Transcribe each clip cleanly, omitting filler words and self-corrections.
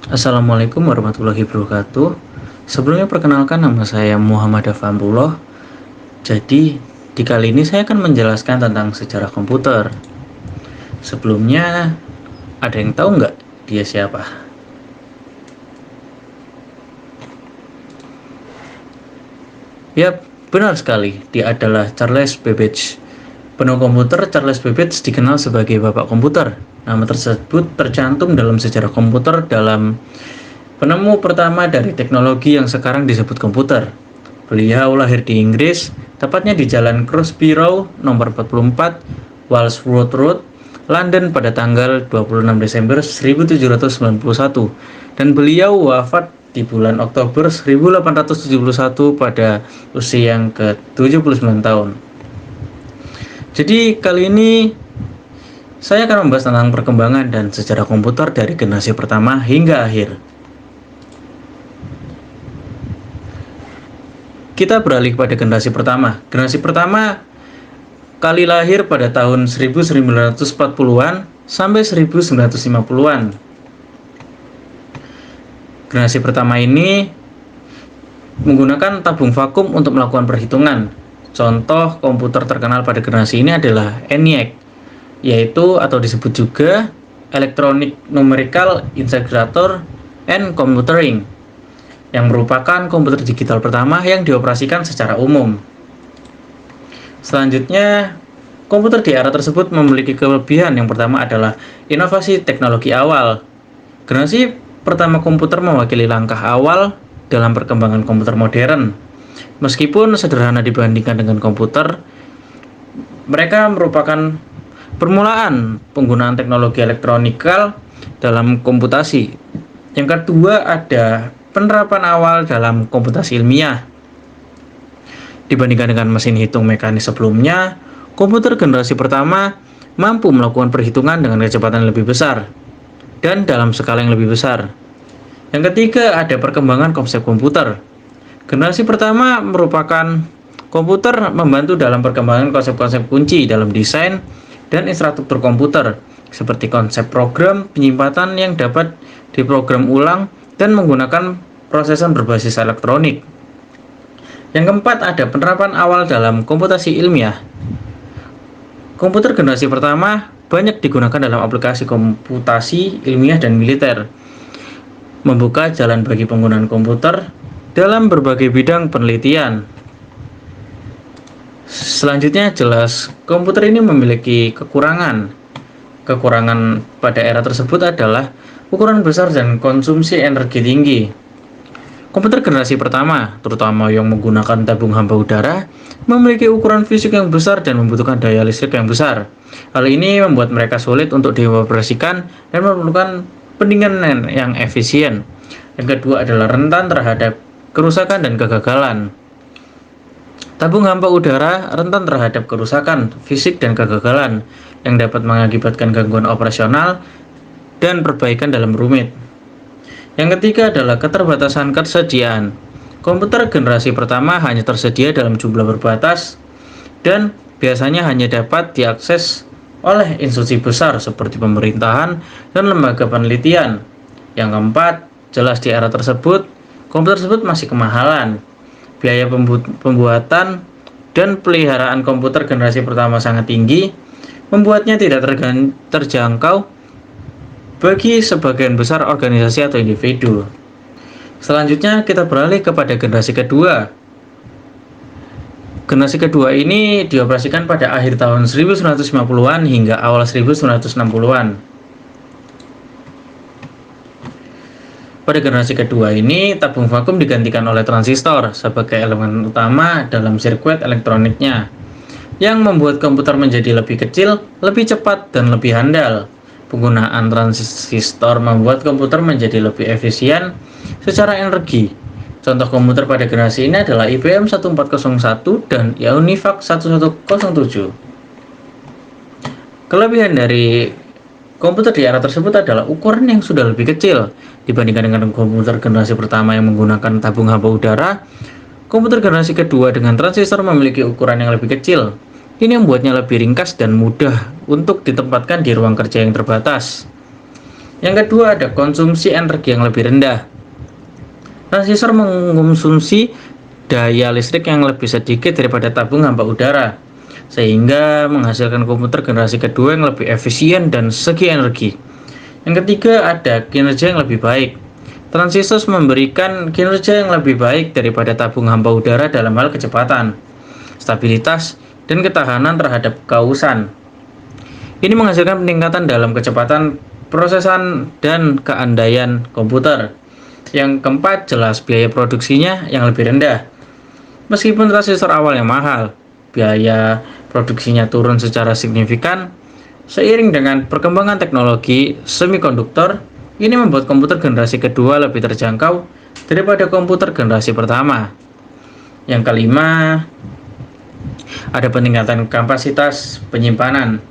Assalamualaikum warahmatullahi wabarakatuh. Sebelumnya perkenalkan nama saya Muhammad Afamrullah. Jadi di kali ini saya akan menjelaskan tentang sejarah komputer. Sebelumnya ada yang tahu nggak dia siapa? Yap, benar sekali. Dia adalah Charles Babbage. Penemu komputer Charles Babbage dikenal sebagai Bapak Komputer. Nama tersebut tercantum dalam sejarah komputer dalam penemu pertama dari teknologi yang sekarang disebut komputer. Beliau lahir di Inggris, tepatnya di Jalan Crosby Row nomor 44, Walsworth Road, London pada tanggal 26 Desember 1791, dan beliau wafat di bulan Oktober 1871 pada usia yang ke-79 tahun. Jadi kali ini saya akan membahas tentang perkembangan dan sejarah komputer dari generasi pertama hingga akhir. Kita beralih pada generasi pertama. Generasi pertama kali lahir pada tahun 1940-an sampai 1950-an. Generasi pertama ini menggunakan tabung vakum untuk melakukan perhitungan. Contoh komputer terkenal pada generasi ini adalah ENIAC, yaitu atau disebut juga Electronic Numerical Integrator and Computing, yang merupakan komputer digital pertama yang dioperasikan secara umum. Selanjutnya, komputer di era tersebut memiliki kelebihan. Yang pertama adalah inovasi teknologi awal. Generasi pertama komputer mewakili langkah awal dalam perkembangan komputer modern. Meskipun sederhana dibandingkan dengan komputer, mereka merupakan permulaan penggunaan teknologi elektronikal dalam komputasi. Yang kedua ada penerapan awal dalam komputasi ilmiah. Dibandingkan dengan mesin hitung mekanis sebelumnya, komputer generasi pertama mampu melakukan perhitungan dengan kecepatan yang lebih besar dan dalam skala yang lebih besar. Yang ketiga ada perkembangan konsep komputer. Generasi pertama merupakan komputer membantu dalam perkembangan konsep-konsep kunci dalam desain dan infrastruktur komputer, seperti konsep program penyimpanan yang dapat diprogram ulang dan menggunakan prosesan berbasis elektronik. Yang keempat ada penerapan awal dalam komputasi ilmiah. Komputer generasi pertama banyak digunakan dalam aplikasi komputasi ilmiah dan militer, membuka jalan bagi penggunaan komputer dalam berbagai bidang penelitian. Selanjutnya jelas, komputer ini memiliki kekurangan. Kekurangan pada era tersebut adalah ukuran besar dan konsumsi energi tinggi. Komputer generasi pertama, terutama yang menggunakan tabung hampa udara, memiliki ukuran fisik yang besar dan membutuhkan daya listrik yang besar. Hal ini membuat mereka sulit untuk dioperasikan dan memerlukan pendinginan yang efisien. Yang kedua adalah rentan terhadap kerusakan dan kegagalan. Tabung hampa udara rentan terhadap kerusakan fisik dan kegagalan yang dapat mengakibatkan gangguan operasional dan perbaikan dalam rumit. Yang ketiga adalah keterbatasan kesediaan. Komputer generasi pertama hanya tersedia dalam jumlah berbatas dan biasanya hanya dapat diakses oleh institusi besar seperti pemerintahan dan lembaga penelitian. Yang keempat, jelas di era tersebut, komputer tersebut masih kemahalan. Biaya pembuatan dan peliharaan komputer generasi pertama sangat tinggi, membuatnya tidak terjangkau bagi sebagian besar organisasi atau individu. Selanjutnya kita beralih kepada generasi kedua. Generasi kedua ini dioperasikan pada akhir tahun 1950-an hingga awal 1960-an. Pada generasi kedua ini, tabung vakum digantikan oleh transistor sebagai elemen utama dalam sirkuit elektroniknya, yang membuat komputer menjadi lebih kecil, lebih cepat, dan lebih handal. Penggunaan transistor membuat komputer menjadi lebih efisien secara energi. Contoh komputer pada generasi ini adalah IBM 1401 dan Univac 1107. Kelebihan dari komputer di era tersebut adalah ukuran yang sudah lebih kecil dibandingkan dengan komputer generasi pertama yang menggunakan tabung hampa udara. Komputer generasi kedua dengan transistor memiliki ukuran yang lebih kecil. Ini membuatnya lebih ringkas dan mudah untuk ditempatkan di ruang kerja yang terbatas. Yang kedua ada konsumsi energi yang lebih rendah. Transistor mengkonsumsi daya listrik yang lebih sedikit daripada tabung hampa udara, sehingga menghasilkan komputer generasi kedua yang lebih efisien dan segi energi. Yang ketiga ada kinerja yang lebih baik. Transistor memberikan kinerja yang lebih baik daripada tabung hampa udara dalam hal kecepatan, stabilitas, dan ketahanan terhadap kausan. Ini menghasilkan peningkatan dalam kecepatan prosesan dan keandaian komputer. Yang keempat, jelas biaya produksinya yang lebih rendah. Meskipun transistor awalnya mahal, biaya produksinya turun secara signifikan. Seiring dengan perkembangan teknologi semikonduktor, ini membuat komputer generasi kedua lebih terjangkau daripada komputer generasi pertama. Yang kelima, ada peningkatan kapasitas penyimpanan.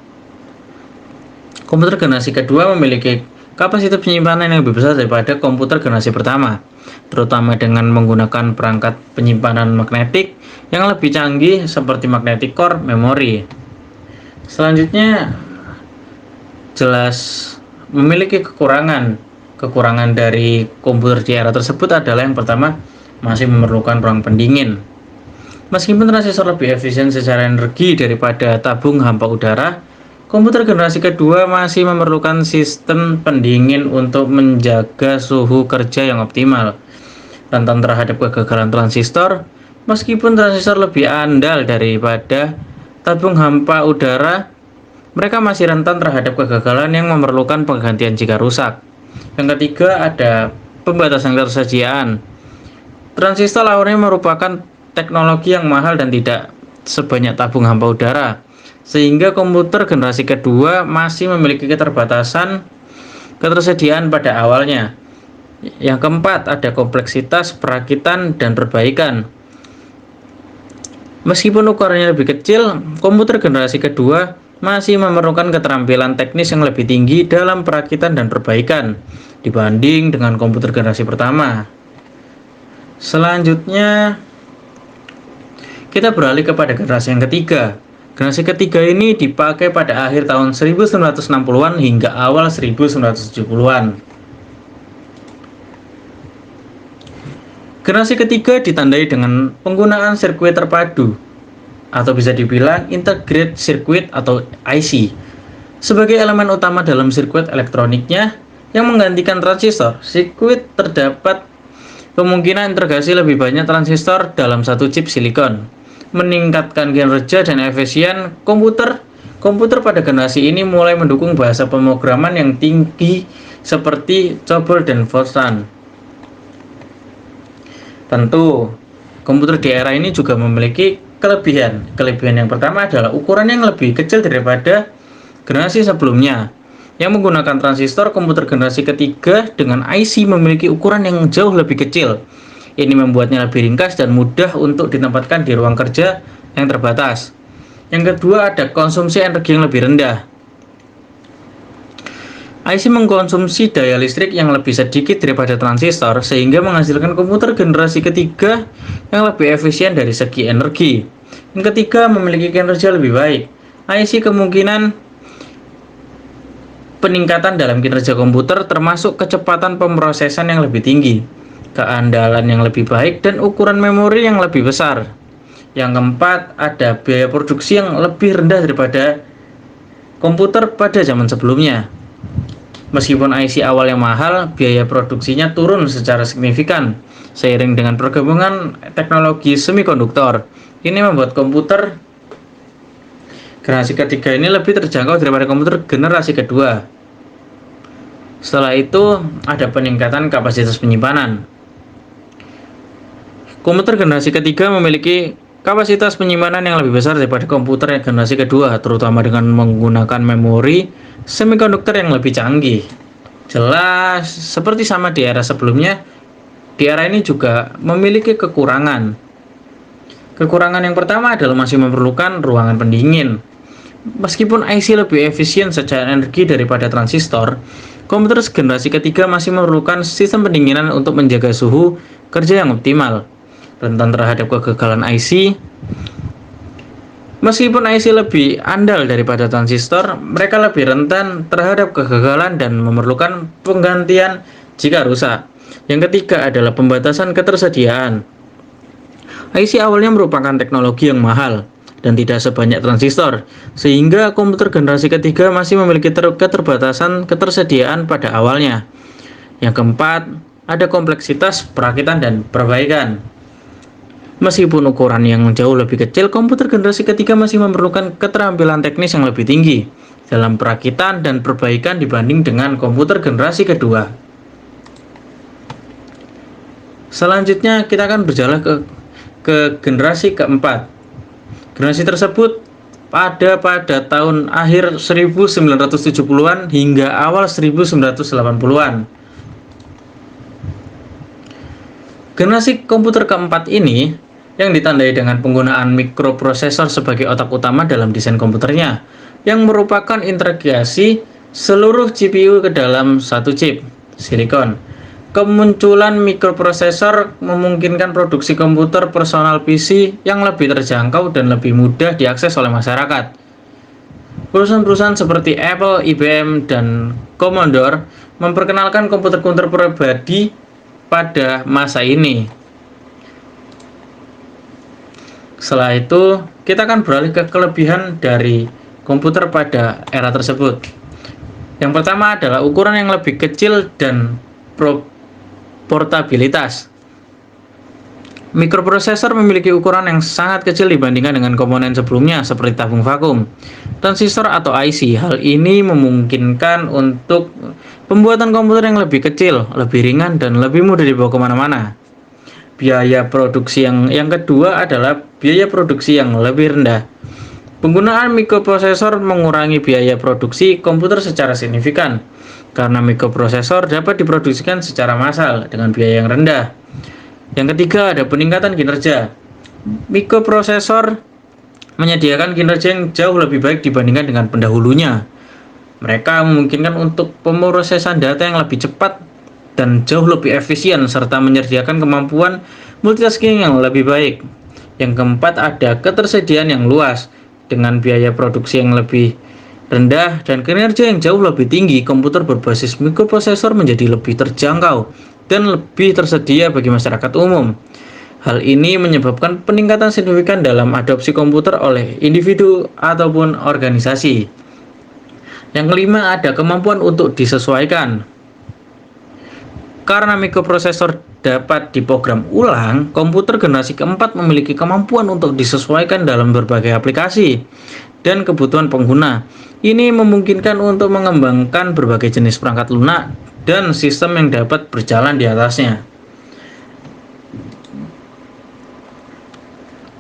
Komputer generasi kedua memiliki kapasitas penyimpanan yang lebih besar daripada komputer generasi pertama, terutama dengan menggunakan perangkat penyimpanan magnetik yang lebih canggih seperti magnetic core memory. Selanjutnya, jelas memiliki kekurangan. Kekurangan dari komputer di era tersebut adalah yang pertama, masih memerlukan ruang pendingin. Meskipun transistor lebih efisien secara energi daripada tabung hampa udara, komputer generasi kedua masih memerlukan sistem pendingin untuk menjaga suhu kerja yang optimal. Rentan terhadap kegagalan transistor, meskipun transistor lebih andal daripada tabung hampa udara, mereka masih rentan terhadap kegagalan yang memerlukan penggantian jika rusak. Yang ketiga ada pembatasan ketersediaan. Transistor awalnya merupakan teknologi yang mahal dan tidak sebanyak tabung hampa udara, sehingga komputer generasi kedua masih memiliki keterbatasan ketersediaan pada awalnya. Yang keempat ada kompleksitas perakitan dan perbaikan. Meskipun ukurannya lebih kecil, komputer generasi kedua masih memerlukan keterampilan teknis yang lebih tinggi dalam perakitan dan perbaikan dibanding dengan komputer generasi pertama. Selanjutnya, kita beralih kepada generasi yang ketiga. Generasi ketiga ini dipakai pada akhir tahun 1960-an hingga awal 1970-an. Generasi ketiga ditandai dengan penggunaan sirkuit terpadu, atau bisa dibilang integrated circuit atau IC, sebagai elemen utama dalam sirkuit elektroniknya yang menggantikan transistor. Sirkuit terdapat kemungkinan integrasi lebih banyak transistor dalam satu chip silikon, meningkatkan kinerja dan efisien komputer. Komputer pada generasi ini mulai mendukung bahasa pemrograman yang tinggi seperti COBOL dan Fortran. Tentu, komputer di era ini juga memiliki kelebihan. Kelebihan yang pertama adalah ukuran yang lebih kecil daripada generasi sebelumnya. Yang menggunakan transistor, komputer generasi ketiga dengan IC memiliki ukuran yang jauh lebih kecil. Ini membuatnya lebih ringkas dan mudah untuk ditempatkan di ruang kerja yang terbatas. Yang kedua ada konsumsi energi yang lebih rendah. IC mengkonsumsi daya listrik yang lebih sedikit daripada transistor, sehingga menghasilkan komputer generasi ketiga yang lebih efisien dari segi energi. Yang ketiga, memiliki kinerja lebih baik. IC kemungkinan peningkatan dalam kinerja komputer termasuk kecepatan pemrosesan yang lebih tinggi, keandalan yang lebih baik, dan ukuran memori yang lebih besar. Yang keempat, ada biaya produksi yang lebih rendah daripada komputer pada zaman sebelumnya. Meskipun IC awalnya mahal, biaya produksinya turun secara signifikan seiring dengan perkembangan teknologi semikonduktor. Ini membuat komputer generasi ketiga ini lebih terjangkau daripada komputer generasi kedua. Setelah itu, ada peningkatan kapasitas penyimpanan. Komputer generasi ketiga memiliki kapasitas penyimpanan yang lebih besar daripada komputer generasi kedua, terutama dengan menggunakan memori semikonduktor yang lebih canggih. Jelas, seperti sama di era sebelumnya, di era ini juga memiliki kekurangan. Kekurangan yang pertama adalah masih memerlukan ruangan pendingin. Meskipun IC lebih efisien secara energi daripada transistor, komputer generasi ketiga masih memerlukan sistem pendinginan untuk menjaga suhu kerja yang optimal. Rentan terhadap kegagalan IC, Meskipun IC lebih andal daripada transistor, mereka lebih rentan terhadap kegagalan dan memerlukan penggantian jika rusak. Yang ketiga adalah pembatasan ketersediaan. IC awalnya merupakan teknologi yang mahal dan tidak sebanyak transistor, sehingga komputer generasi ketiga masih memiliki keterbatasan ketersediaan pada awalnya. Yang keempat, ada kompleksitas perakitan dan perbaikan. Meskipun ukuran yang jauh lebih kecil, komputer generasi ketiga masih memerlukan keterampilan teknis yang lebih tinggi dalam perakitan dan perbaikan dibanding dengan komputer generasi kedua. Selanjutnya kita akan berjalan ke generasi keempat. Generasi tersebut pada tahun akhir 1970-an hingga awal 1980-an. Generasi komputer keempat ini yang ditandai dengan penggunaan mikroprosesor sebagai otak utama dalam desain komputernya, yang merupakan integrasi seluruh CPU ke dalam satu chip silikon. Kemunculan mikroprosesor memungkinkan produksi komputer personal PC yang lebih terjangkau dan lebih mudah diakses oleh masyarakat. Perusahaan-perusahaan seperti Apple, IBM, dan Commodore memperkenalkan komputer-komputer pribadi pada masa ini. Setelah itu, kita akan beralih ke kelebihan dari komputer pada era tersebut. Yang pertama adalah ukuran yang lebih kecil dan portabilitas. Mikroprosesor memiliki ukuran yang sangat kecil dibandingkan dengan komponen sebelumnya seperti tabung vakum, transistor atau IC. Hal ini memungkinkan untuk pembuatan komputer yang lebih kecil, lebih ringan, dan lebih mudah dibawa kemana-mana. Biaya produksi yang kedua adalah biaya produksi yang lebih rendah. Penggunaan mikroprosesor mengurangi biaya produksi komputer secara signifikan, karena mikroprosesor dapat diproduksikan secara massal dengan biaya yang rendah. Yang ketiga ada peningkatan kinerja. Mikroprosesor menyediakan kinerja yang jauh lebih baik dibandingkan dengan pendahulunya. Mereka memungkinkan untuk pemrosesan data yang lebih cepat dan jauh lebih efisien serta menyediakan kemampuan multitasking yang lebih baik. Yang keempat ada ketersediaan yang luas. Dengan biaya produksi yang lebih rendah dan kinerja yang jauh lebih tinggi, komputer berbasis mikroprosesor menjadi lebih terjangkau dan lebih tersedia bagi masyarakat umum. Hal ini menyebabkan peningkatan signifikan dalam adopsi komputer oleh individu ataupun organisasi. Yang kelima ada kemampuan untuk disesuaikan. Karena mikroprosesor dapat diprogram ulang, komputer generasi keempat memiliki kemampuan untuk disesuaikan dalam berbagai aplikasi dan kebutuhan pengguna. Ini memungkinkan untuk mengembangkan berbagai jenis perangkat lunak dan sistem yang dapat berjalan di atasnya.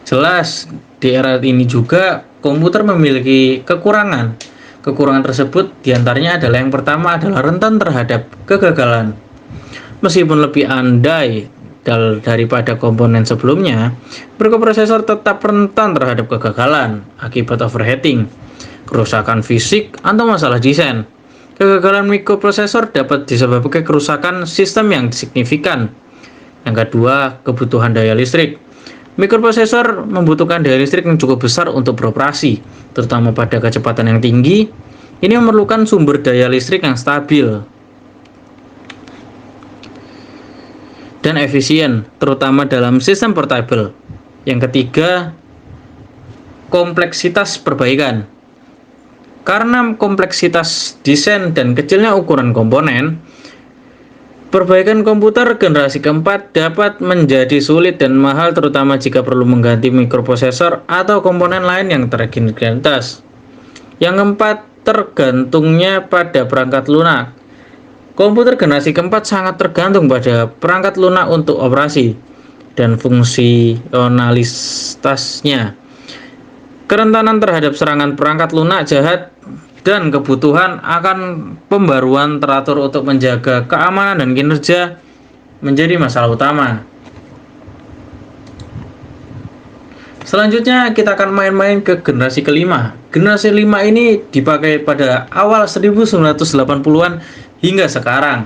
Jelas, di era ini juga komputer memiliki kekurangan. Kekurangan tersebut diantaranya adalah yang pertama adalah rentan terhadap kegagalan. Meskipun lebih andai daripada komponen sebelumnya, mikroprosesor tetap rentan terhadap kegagalan akibat overheating, kerusakan fisik, atau masalah desain. Kegagalan mikroprosesor dapat disebabkan kerusakan sistem yang signifikan. Yang kedua, kebutuhan daya listrik. Mikroprosesor membutuhkan daya listrik yang cukup besar untuk beroperasi, terutama pada kecepatan yang tinggi. Ini memerlukan sumber daya listrik yang stabil dan efisien, terutama dalam sistem portable. Yang ketiga, kompleksitas perbaikan. Karena kompleksitas desain dan kecilnya ukuran komponen, perbaikan komputer generasi keempat dapat menjadi sulit dan mahal, terutama jika perlu mengganti mikroprosesor atau komponen lain yang terintegritas. Yang keempat, tergantungnya pada perangkat lunak. Komputer generasi keempat sangat tergantung pada perangkat lunak untuk operasi dan fungsionalitasnya. Kerentanan terhadap serangan perangkat lunak jahat dan kebutuhan akan pembaruan teratur untuk menjaga keamanan dan kinerja menjadi masalah utama. Selanjutnya kita akan main-main ke generasi kelima. Generasi 5 ini dipakai pada awal 1980-an hingga sekarang.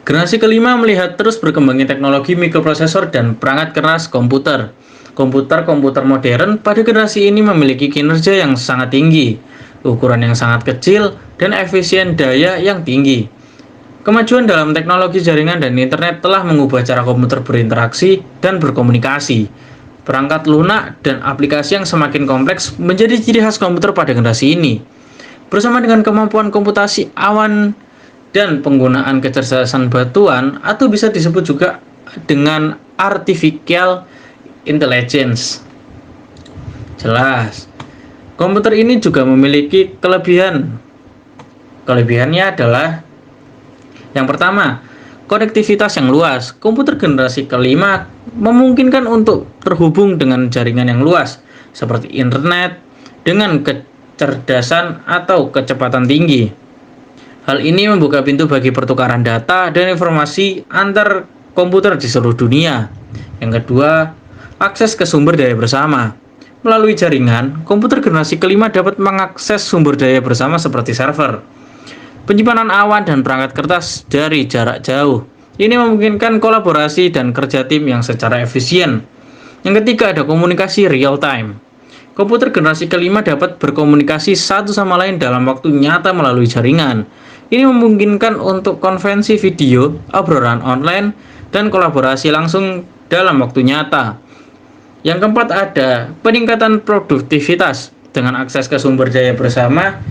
Generasi kelima melihat terus berkembangnya teknologi mikroprosesor dan perangkat keras komputer. Komputer modern pada generasi ini memiliki kinerja yang sangat tinggi, ukuran yang sangat kecil, dan efisien daya yang tinggi. Kemajuan dalam teknologi jaringan dan internet telah mengubah cara komputer berinteraksi dan berkomunikasi. Perangkat lunak dan aplikasi yang semakin kompleks menjadi ciri khas komputer pada generasi ini. Bersama dengan kemampuan komputasi awan dan penggunaan kecerdasan batuan, atau bisa disebut juga dengan artificial intelligence. Jelas, komputer ini juga memiliki kelebihan. Kelebihannya adalah yang pertama, konektivitas yang luas. Komputer generasi kelima memungkinkan untuk terhubung dengan jaringan yang luas, seperti internet, dengan kecerdasan atau kecepatan tinggi. Hal ini membuka pintu bagi pertukaran data dan informasi antar komputer di seluruh dunia. Yang kedua, akses ke sumber daya bersama. Melalui jaringan, komputer generasi kelima dapat mengakses sumber daya bersama seperti server, penyimpanan awan, dan perangkat kertas dari jarak jauh. Ini memungkinkan kolaborasi dan kerja tim yang secara efisien. Yang ketiga, ada komunikasi real time. Komputer generasi kelima dapat berkomunikasi satu sama lain dalam waktu nyata melalui jaringan. Ini memungkinkan untuk konferensi video, obrolan online, dan kolaborasi langsung dalam waktu nyata. Yang keempat, ada peningkatan produktivitas dengan akses ke sumber daya bersama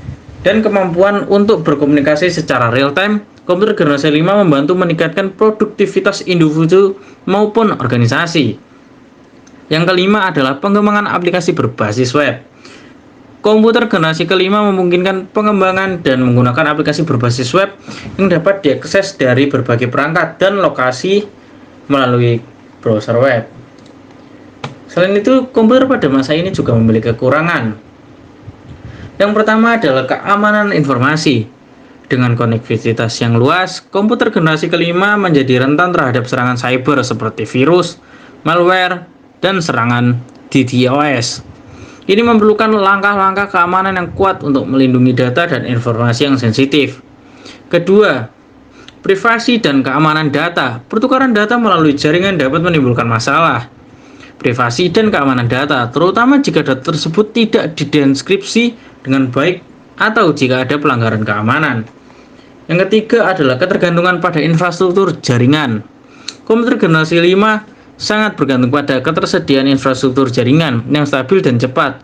dan kemampuan untuk berkomunikasi secara real time. Komputer generasi 5 membantu meningkatkan produktivitas individu maupun organisasi. Yang kelima adalah pengembangan aplikasi berbasis web. Komputer generasi kelima memungkinkan pengembangan dan menggunakan aplikasi berbasis web yang dapat diakses dari berbagai perangkat dan lokasi melalui browser web. Selain itu, komputer pada masa ini juga memiliki kekurangan. Yang pertama adalah keamanan informasi. Dengan konektivitas yang luas, komputer generasi kelima menjadi rentan terhadap serangan cyber seperti virus, malware, dan serangan DDoS. Ini memerlukan langkah-langkah keamanan yang kuat untuk melindungi data dan informasi yang sensitif. Kedua, privasi dan keamanan data. Pertukaran data melalui jaringan dapat menimbulkan masalah privasi dan keamanan data, terutama jika data tersebut tidak dideskripsi dengan baik atau jika ada pelanggaran keamanan. Yang ketiga adalah ketergantungan pada infrastruktur jaringan. Komputer generasi 5 sangat bergantung pada ketersediaan infrastruktur jaringan yang stabil dan cepat.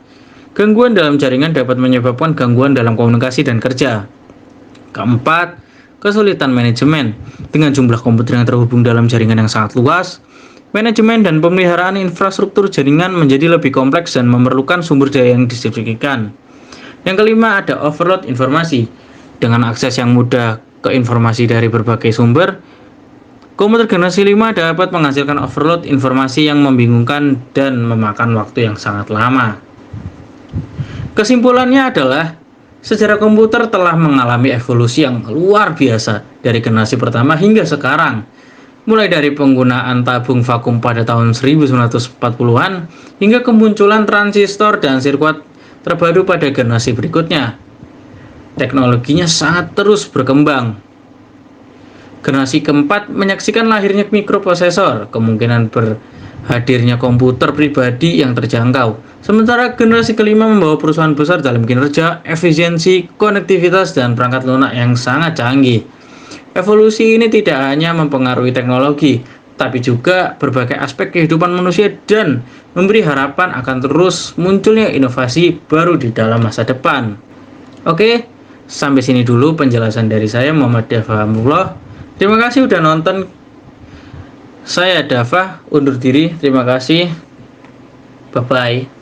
Gangguan dalam jaringan dapat menyebabkan gangguan dalam komunikasi dan kerja. Keempat, kesulitan manajemen. Dengan jumlah komputer yang terhubung dalam jaringan yang sangat luas, manajemen dan pemeliharaan infrastruktur jaringan menjadi lebih kompleks dan memerlukan sumber daya yang distribusikan. Yang kelima, ada overload informasi. Dengan akses yang mudah ke informasi dari berbagai sumber, komputer generasi 5 dapat menghasilkan overload informasi yang membingungkan dan memakan waktu yang sangat lama. Kesimpulannya adalah, sejarah komputer telah mengalami evolusi yang luar biasa dari generasi pertama hingga sekarang. Mulai dari penggunaan tabung vakum pada tahun 1940-an hingga kemunculan transistor dan sirkuit terbaru pada generasi berikutnya. Teknologinya sangat terus berkembang. Generasi keempat menyaksikan lahirnya mikroprosesor, kemungkinan berhadirnya komputer pribadi yang terjangkau. Sementara generasi kelima membawa perusahaan besar dalam kinerja, efisiensi, konektivitas, dan perangkat lunak yang sangat canggih. Evolusi ini tidak hanya mempengaruhi teknologi, tapi juga berbagai aspek kehidupan manusia dan memberi harapan akan terus munculnya inovasi baru di dalam masa depan. Oke, sampai sini dulu penjelasan dari saya, Muhammad Dava Hamullah. Terima kasih udah nonton. Saya Dava, undur diri. Terima kasih. Bye-bye.